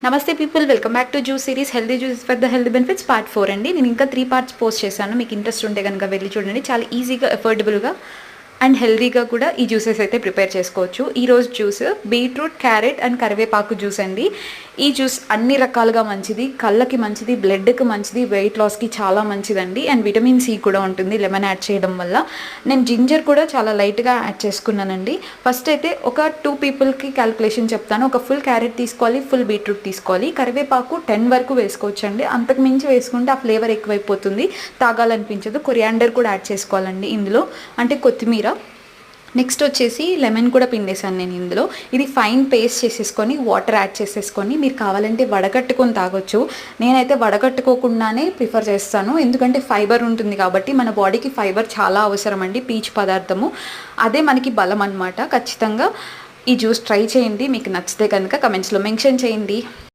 నమస్తే people, welcome back to juice series healthy juices for the healthy benefits part 4 అండి. నేను ఇంకా 3 parts post చేశాను. మీకు ఇంట్రెస్ట్ ఉంటే కనుక వెళ్ళి చూడండి. చాలా ఈజీగా, అఫోర్డబుల్గా అండ్ హెల్దీగా కూడా ఈ జ్యూసెస్ అయితే ప్రిపేర్ చేసుకోవచ్చు. ఈరోజు జ్యూస్ బీట్రూట్, క్యారెట్ అండ్ కరివేపాకు జ్యూస్ అండి. ఈ జ్యూస్ అన్ని రకాలుగా మంచిది, కళ్ళకి మంచిది, బ్లడ్కి మంచిది, వెయిట్ లాస్కి చాలా మంచిదండి. అండ్ విటమిన్ సి కూడా ఉంటుంది లెమన్ యాడ్ చేయడం వల్ల. నేను జింజర్ కూడా చాలా లైట్గా యాడ్ చేసుకున్నానండి. ఫస్ట్ అయితే ఒక 2 పీపుల్కి క్యాలిక్యులేషన్ చెప్తాను. ఒక ఫుల్ క్యారెట్ తీసుకోవాలి, ఫుల్ బీట్రూట్ తీసుకోవాలి, కరివేపాకు 10 వరకు వేసుకోవచ్చండి. అంతకు మించి వేసుకుంటే ఆ ఫ్లేవర్ ఎక్కువైపోతుంది, తాగాలనిపించదు. కొరియాండర్ కూడా యాడ్ చేసుకోవాలండి ఇందులో, అంటే కొత్తిమీర. నెక్స్ట్ వచ్చేసి లెమన్ కూడా పిండేసాను నేను ఇందులో. ఇది ఫైన్ పేస్ట్ చేసేసుకొని వాటర్ యాడ్ చేసేసుకొని మీరు కావాలంటే వడగట్టుకొని తాగొచ్చు. నేనైతే వడగట్టుకోకుండానే ప్రిఫర్ చేస్తాను, ఎందుకంటే ఫైబర్ ఉంటుంది కాబట్టి. మన బాడీకి ఫైబర్ చాలా అవసరం అండి, పీచు పదార్థము. అదే మనకి బలం అన్నమాట. ఖచ్చితంగా ఈ జ్యూస్ ట్రై చేయండి. మీకు నచ్చితే కనుక కమెంట్స్లో మెన్షన్ చేయండి.